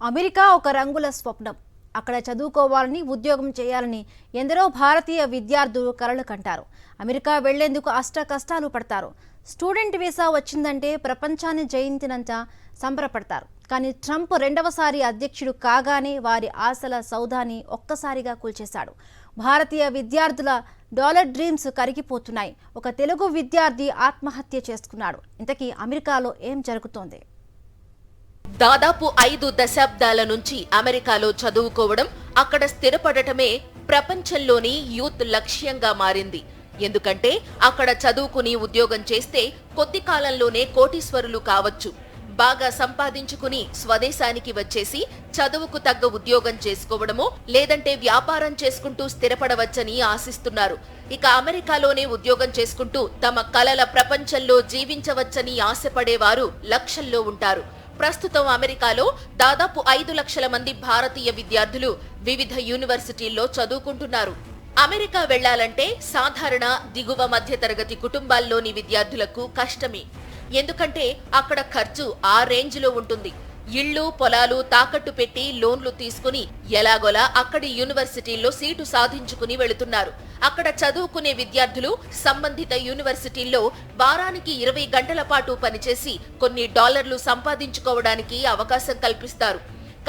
America ఒక రంగుల స్వప్నం. అక్కడ చదువుకోవాలని, ఉద్యోగం చేయాలని ఎందరో భారతీయ విద్యార్థులు కలలు కంటారు. అమెరికా వెళ్లేందుకు అష్ట కష్టాలు పడతారు. స్టూడెంట్ వీసా వచ్చిందంటే ప్రపంచాన్ని జయించినంత సంబరపడతారు. కానీ ట్రంప్ రెండవసారి అధ్యక్షుడు కాగానే వారి ఆశల సౌధాన్ని ఒక్కసారిగా కూల్చేశాడు. భారతీయ విద్యార్థుల డాలర్ డ్రీమ్స్ కరిగిపోతున్నాయి. ఒక తెలుగు విద్యార్థి ఆత్మహత్య చేసుకున్నాడు. ఇంతకీ అమెరికాలో ఏం జరుగుతోంది? దాదాపు 5 దశాబ్దాల నుంచి అమెరికాలో చదువుకోవడం, అక్కడ స్థిరపడటమే ప్రపంచంలోని యూత్ లక్ష్యంగా మారింది. ఎందుకంటే అక్కడ చదువుకుని ఉద్యోగం చేస్తే కొద్ది కాలంలోనే కోటీశ్వరులు కావచ్చు. బాగా సంపాదించుకుని స్వదేశానికి వచ్చేసి చదువుకు తగ్గ ఉద్యోగం చేసుకోవడమో లేదంటే వ్యాపారం చేసుకుంటూ స్థిరపడవచ్చని ఆశిస్తున్నారు. ఇక అమెరికాలోనే ఉద్యోగం చేసుకుంటూ తమ కలల ప్రపంచంలో జీవించవచ్చని ఆశపడేవారు లక్షల్లో ఉంటారు. ప్రస్తుతం అమెరికాలో దాదాపు 5 లక్షల మంది భారతీయ విద్యార్థులు వివిధ యూనివర్సిటీల్లో చదువుకుంటున్నారు. అమెరికా వెళ్లాలంటే సాధారణ దిగువ మధ్య తరగతి కుటుంబాల్లోని విద్యార్థులకు కష్టమే. ఎందుకంటే అక్కడ ఖర్చు ఆ రేంజ్లో ఉంటుంది. ఇళ్లు పొలాలు తాకట్టు పెట్టి లోన్లు తీసుకుని ఎలాగోలా అక్కడి యూనివర్సిటీల్లో సీటు సాధించుకుని వెళుతున్నారు. అక్కడ చదువుకునే విద్యార్థులు సంబంధిత యూనివర్సిటీల్లో వారానికి 20 గంటల పాటు పనిచేసి కొన్ని డాలర్లు సంపాదించుకోవడానికి అవకాశం కల్పిస్తారు.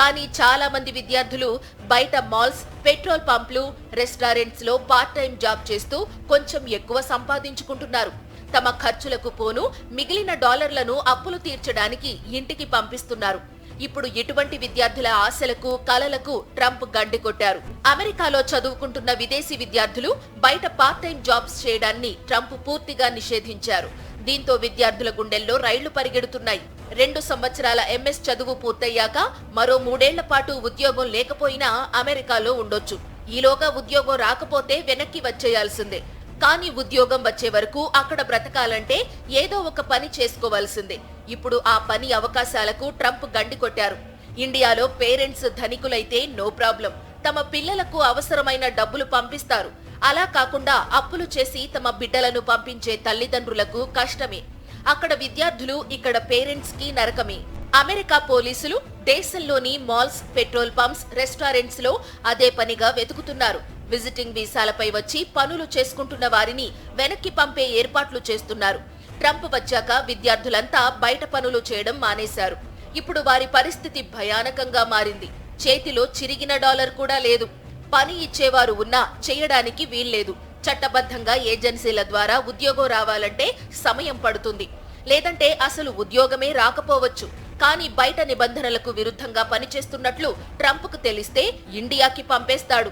కానీ చాలా మంది విద్యార్థులు బయట మాల్స్, పెట్రోల్ పంప్లు, రెస్టారెంట్స్ లో పార్ట్ టైం జాబ్ చేస్తూ కొంచెం ఎక్కువ సంపాదించుకుంటున్నారు. తమ ఖర్చులకు పోను మిగిలిన డాలర్లను అప్పులు తీర్చడానికి ఇంటికి పంపిస్తున్నారు. ఇప్పుడు ఇటువంటి విద్యార్థుల ఆశలకు, కలలకు ట్రంప్ గండి కొట్టారు. అమెరికాలో చదువుకుంటున్న విదేశీ విద్యార్థులు బయట పార్ట్ టైం జాబ్స్ చేయడాన్ని ట్రంప్ పూర్తిగా నిషేధించారు. దీంతో విద్యార్థుల గుండెల్లో రైళ్లు పరిగెడుతున్నాయి. 2 సంవత్సరాల ఎంఎస్ చదువు పూర్తయ్యాక మరో 3 ఏళ్ల పాటు ఉద్యోగం లేకపోయినా అమెరికాలో ఉండొచ్చు. ఈలోగా ఉద్యోగం రాకపోతే వెనక్కి వచ్చేయాల్సిందే. కానీ ఉద్యోగం వచ్చే వరకు అక్కడ బ్రతకాలంటే ఏదో ఒక పని చేసుకోవాల్సిందే. ఇప్పుడు ఆ పని అవకాశాలకు ట్రంప్ గండి కొట్టారు. ఇండియాలో పేరెంట్స్ ధనికులైతే నో ప్రాబ్లం, తమ పిల్లలకు అవసరమైన డబ్బులు పంపిస్తారు. అలా కాకుండా అప్పులు చేసి తమ బిడ్డలను పంపించే తల్లిదండ్రులకు కష్టమే. అక్కడ విద్యార్థులు, ఇక్కడ పేరెంట్స్ కి నరకమే. అమెరికా పోలీసులు దేశంలోని మాల్స్, పెట్రోల్ పంప్స్, రెస్టారెంట్స్ లో అదే పనిగా వెతుకుతున్నారు. విజిటింగ్ వీసాలపై వచ్చి పనులు చేసుకుంటున్న వారిని వెనక్కి పంపే ఏర్పాట్లు చేస్తున్నారు. ట్రంప్ వచ్చాక విద్యార్థులంతా బయట పనులు చేయడం మానేశారు. ఇప్పుడు వారి పరిస్థితి భయానకంగా మారింది. చేతిలో చిరిగిన డాలర్ కూడా లేదు. పని ఇచ్చేవారు ఉన్నా చేయడానికి వీల్లేదు. చట్టబద్ధంగా ఏజెన్సీల ద్వారా ఉద్యోగం రావాలంటే సమయం పడుతుంది. లేదంటే అసలు ఉద్యోగమే రాకపోవచ్చు. కానీ బయట నిబంధనలకు విరుద్ధంగా పనిచేస్తున్నట్లు ట్రంప్కు తెలిస్తే ఇండియాకి పంపేస్తాడు.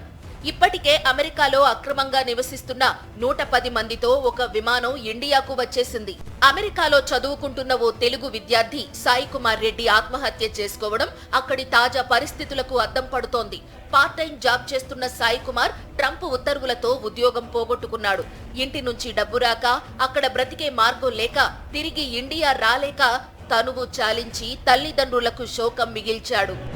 ఇప్పటికే అమెరికాలో అక్రమంగా నివసిస్తున్న 110 మందితో ఒక విమానం ఇండియాకు వచ్చేసింది. అమెరికాలో చదువుకుంటున్న ఓ తెలుగు విద్యార్థి సాయి కుమార్ రెడ్డి ఆత్మహత్య చేసుకోవడం అక్కడి తాజా పరిస్థితులకు అద్దం పడుతోంది. పార్ట్ టైం జాబ్ చేస్తున్న సాయి కుమార్ ట్రంప్ ఉత్తర్వులతో ఉద్యోగం పోగొట్టుకున్నాడు. ఇంటి నుంచి డబ్బు రాక, అక్కడ బ్రతికే మార్గం లేక, తిరిగి ఇండియా రాలేక తనువు చాలించి తల్లిదండ్రులకు శోకం మిగిల్చాడు.